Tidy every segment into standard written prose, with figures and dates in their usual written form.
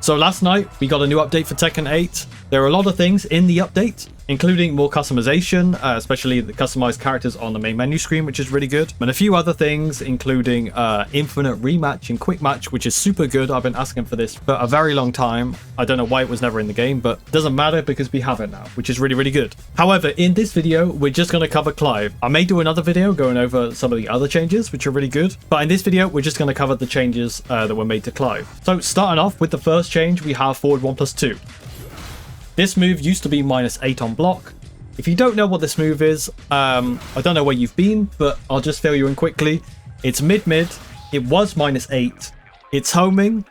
So last night, we got a new update for Tekken 8. There are a lot of things in the update, including more customization, especially the customized characters on the main menu screen, which is really good. And a few other things, including infinite rematch and quick match, which is super good. I've been asking for this for a very long time. I don't know why it was never in the game, but it doesn't matter because we have it now, which is really, really good. However, in this video, we're just going to cover Clive. I may do another video going over some of the other changes, which are really good. But in this video, we're just going to cover the changes that were made to Clive. So starting off with the first change, we have forward 1+2. This move used to be -8 on block. If you don't know what this move is, I don't know where you've been, but I'll just fill you in quickly. It's mid-mid. It was -8. It's homing.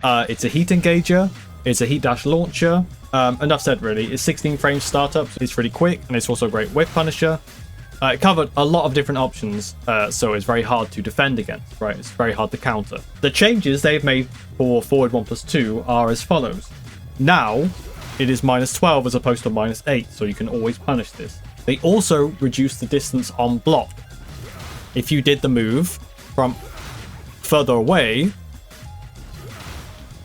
It's a heat engager. It's a heat dash launcher. Enough said, really. It's 16 frames startup. So it's really quick, and it's also a great whiff punisher. It covered a lot of different options, so it's very hard to defend against, right? It's very hard to counter. The changes they've made for forward 1+2 are as follows. Now, it is -12 as opposed to -8, so you can always punish this. They also reduced the distance on block. If you did the move from further away,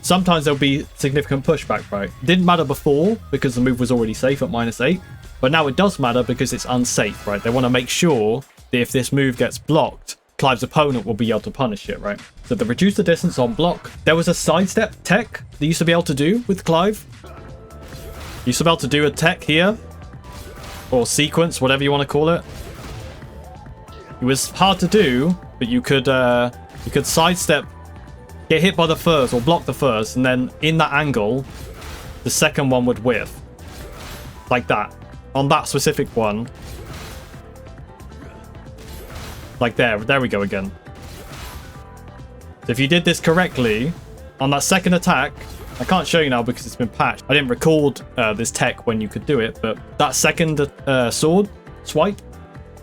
sometimes there'll be significant pushback, right? It didn't matter before because the move was already safe at -8. But now it does matter because it's unsafe, right? They want to make sure that if this move gets blocked, Clive's opponent will be able to punish it, right? So they reduced the distance on block. There was a sidestep tech they used to be able to do with Clive. You used to be able to do a tech here. Or sequence, whatever you want to call it. It was hard to do, but you could sidestep, get hit by the first, or block the first, and then in that angle, the second one would whiff. Like that. On that specific one. Like there we go again. So if you did this correctly, on that second attack, I can't show you now because it's been patched. I didn't record this tech when you could do it, but that second sword swipe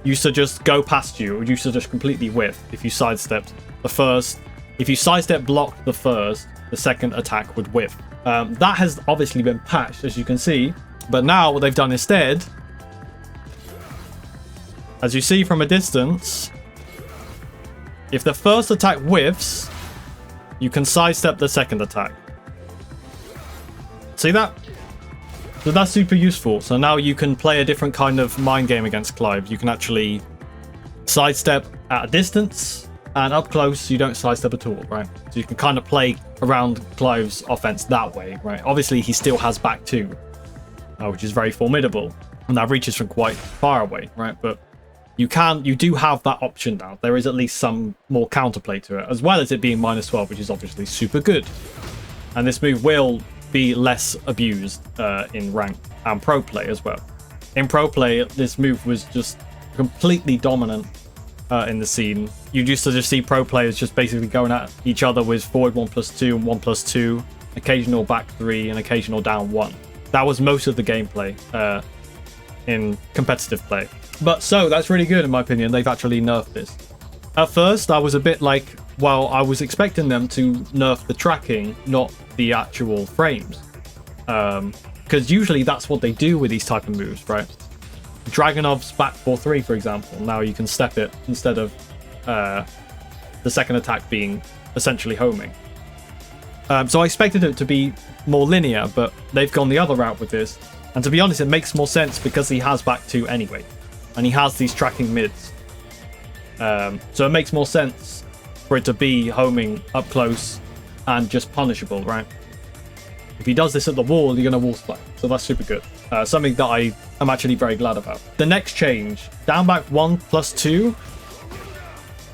used to just go past you, or used to just completely whiff if you sidestepped the first. If you sidestep blocked the first, the second attack would whiff. That has obviously been patched, as you can see. But now what they've done instead, as you see from a distance, if the first attack whiffs, you can sidestep the second attack. See that? So that's super useful. So now you can play a different kind of mind game against Clive. You can actually sidestep at a distance, and up close you don't sidestep at all, right? So you can kind of play around Clive's offense that way, right? Obviously he still has back two, which is very formidable, and that reaches from quite far away, right? But you do have that option now. There is at least some more counterplay to it, as well as it being -12, which is obviously super good. And this move will be less abused in ranked and pro play as well. In pro play, this move was just completely dominant in the scene. You used to just see pro players just basically going at each other with forward 1+2 and 1+2, occasional back 3 and occasional down 1. That was most of the gameplay in competitive play. But so that's really good in my opinion. They've actually nerfed this. At first I was a bit like, well, I was expecting them to nerf the tracking, not the actual frames, because usually that's what they do with these type of moves, right? Dragunov's back 4-3, for example, now you can step it instead of the second attack being essentially homing. So I expected it to be more linear, but they've gone the other route with this. And to be honest, it makes more sense because he has back 2 anyway, and he has these tracking mids. So it makes more sense for it to be homing up close and just punishable, right? If he does this at the wall, you're going to wall splat. So that's super good. Something that I am actually very glad about. The next change, down back 1+2.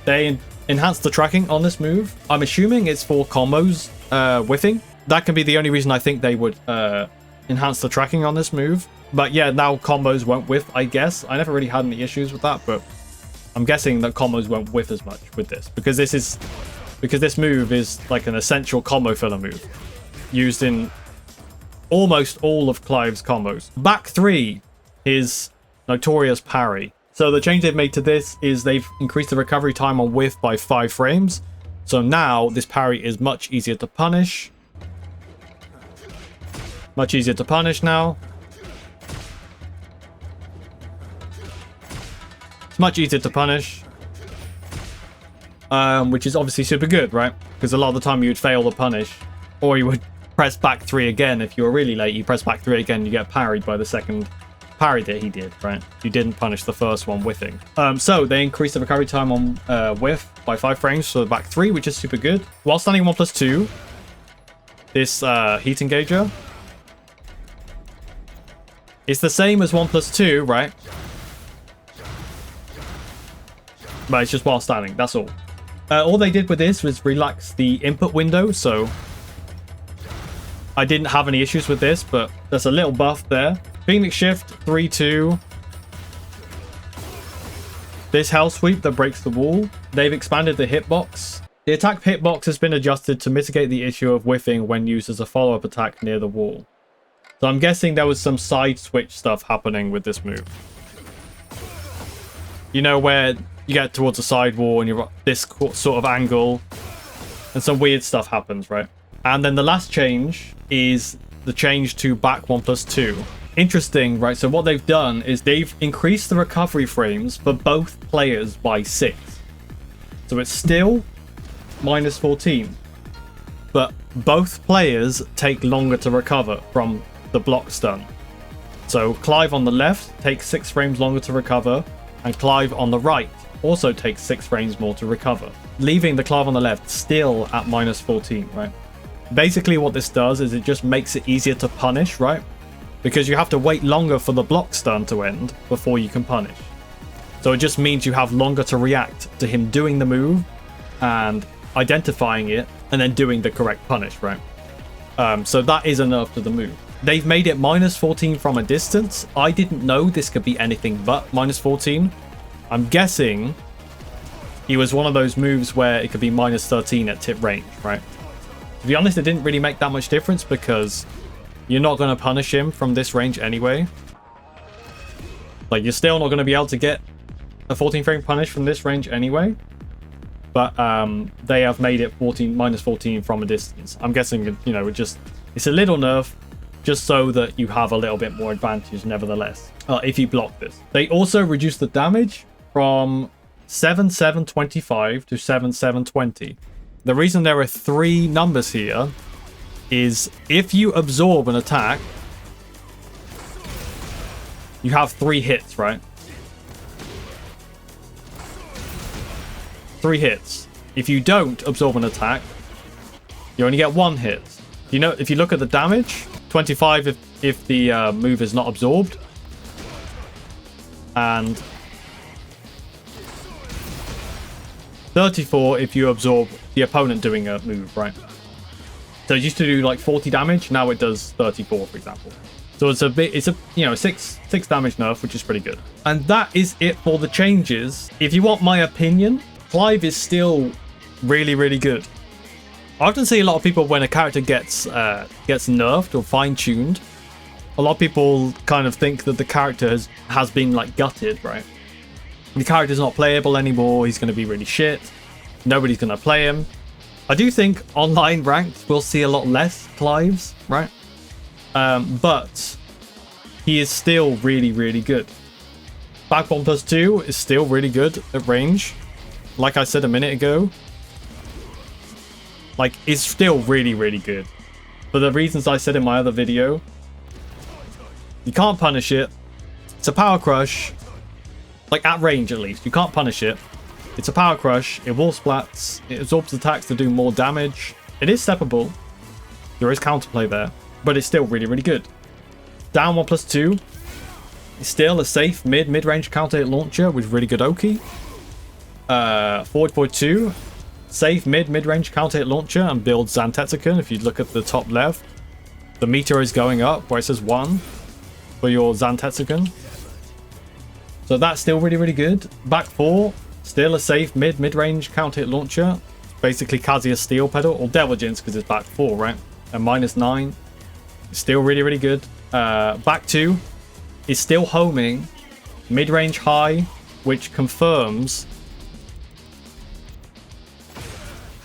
They enhanced the tracking on this move. I'm assuming it's for combos whiffing. That can be the only reason I think they would enhance the tracking on this move. But yeah, now combos won't whiff, I guess. I never really had any issues with that, but I'm guessing that combos won't whiff as much with this, because this move is like an essential combo filler move used in almost all of Clive's combos. Back 3 is notorious parry. So the change they've made to this is they've increased the recovery time on whiff by 5 frames. So now this parry is much easier to punish. Much easier to punish now. It's much easier to punish. Which is obviously super good, right? Because a lot of the time you would fail the punish, or you would press back 3 again. If you're really late, you press back 3 again, you get parried by the second parry that he did, right? You didn't punish the first one whiffing. So they increased the recovery time on whiff by 5 frames for the back 3, which is super good. While standing 1+2, this heat engager, it's the same as 1+2, right? But it's just while standing, that's all. All they did with this was relax the input window, so I didn't have any issues with this, but there's a little buff there. Phoenix Shift, 3-2. This Hell Sweep that breaks the wall. They've expanded the hitbox. The attack hitbox has been adjusted to mitigate the issue of whiffing when used as a follow-up attack near the wall. So I'm guessing there was some side switch stuff happening with this move. You know, where you get towards the side wall and you're this sort of angle and some weird stuff happens, right? And then the last change is the change to back 1+2. Interesting, right? So what they've done is they've increased the recovery frames for both players by 6. So it's still -14. But both players take longer to recover from the block stun. So Clive on the left takes 6 frames longer to recover, and Clive on the right also takes 6 frames more to recover, leaving the Clive on the left still at -14, right? Basically what this does is it just makes it easier to punish, right? Because you have to wait longer for the block stun to end before you can punish. So it just means you have longer to react to him doing the move and identifying it and then doing the correct punish, right? So that is a nerf to the move. They've made it -14 from a distance. I didn't know this could be anything but -14. I'm guessing he was one of those moves where it could be -13 at tip range, right? To be honest, it didn't really make that much difference because you're not going to punish him from this range anyway. Like, you're still not going to be able to get a 14 frame punish from this range anyway. But they have made it -14 from a distance. I'm guessing, you know, it's a little nerf just so that you have a little bit more advantage nevertheless, if you block this. They also reduced the damage from 7,725 to 7,720. The reason there are 3 numbers here is if you absorb an attack, you have 3 hits, right? 3 hits. If you don't absorb an attack, you only get 1 hit. You know, if you look at the damage, 25 if the move is not absorbed, and 34 if you absorb the opponent doing a move, right? So it used to do like 40 damage, now it does 34, for example. So it's a you know, 6 damage nerf, which is pretty good. And that is it for the changes. If you want my opinion, Clive is still really, really good. I often see a lot of people, when a character gets nerfed or fine-tuned, a lot of people kind of think that the character has been like gutted, right? The character's not playable anymore, he's going to be really shit, nobody's going to play him. I do think online ranked will see a lot less Clives, right? But he is still really, really good. Back 1+2 is still really good at range. Like I said a minute ago, like, it's still really, really good. For the reasons I said in my other video, you can't punish it. It's a power crush. Like, at range at least. You can't punish it. It's a power crush. It wall splats. It absorbs attacks to do more damage. It is steppable. There is counterplay there. But it's still really, really good. Down 1+2. It's still a safe mid-range counter hit launcher with really good Oki. Forward 2. Safe mid-range counter hit launcher and builds Zantetsuken. If you look at the top left, the meter is going up where it says 1 for your Zantetsuken. So that's still really, really good. Back 4, still a safe mid-range counter hit launcher. Basically Kazuya's steel pedal or Devilgence because it's back 4, right? And -9. Still really, really good. Back 2 is still homing mid-range high, which confirms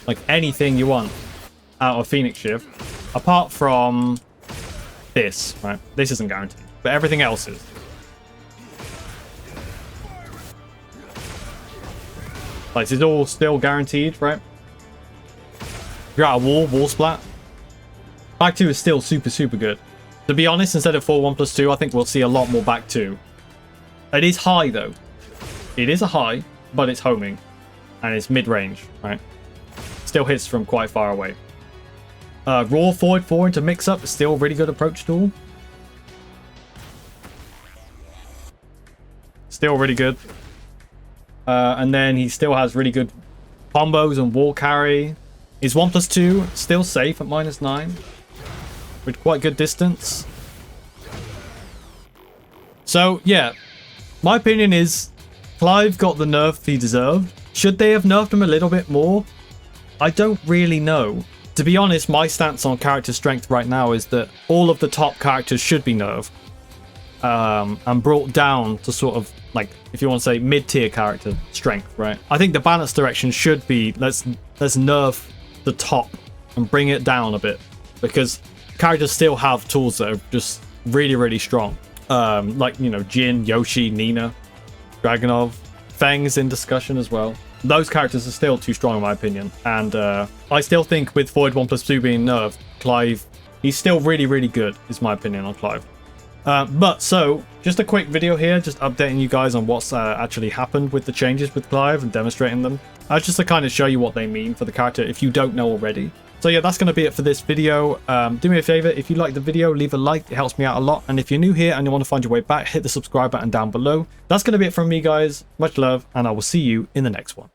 like anything you want out of Phoenix Shift, apart from this, right? This isn't guaranteed, but everything else is. Like, this is all still guaranteed, right? If you're at a wall splat, Back 2 is still super good. To be honest, instead of 4-1+2, I think we'll see a lot more back 2. It is high, though. It is a high, but it's homing. And it's mid-range, right? Still hits from quite far away. Raw forward 4 into mix-up is still a really good approach tool. Still really good. And then he still has really good combos and wall carry. His 1+2 still safe at -9 with quite good distance. So yeah, my opinion is Clive got the nerf he deserved. Should they have nerfed him a little bit more? I don't really know. To be honest, my stance on character strength right now is that all of the top characters should be nerfed. And brought down to sort of, like, if you want to say mid-tier character strength, right? I think the balance direction should be let's nerf the top and bring it down a bit, because characters still have tools that are just really strong. Like, you know, Jin, Yoshi, Nina, Dragunov, Feng's in discussion as well. Those characters are still too strong in my opinion, and I still think with Void 1+2 being nerfed, Clive, he's still really good, is my opinion on Clive. But so, just a quick video here, just updating you guys on what's actually happened with the changes with Clive and demonstrating them. Just to kind of show you what they mean for the character if you don't know already. So yeah, that's going to be it for this video. Do me a favor, if you like the video, leave a like, it helps me out a lot. And if you're new here and you want to find your way back, hit the subscribe button down below. That's going to be it from me, guys. Much love, and I will see you in the next one.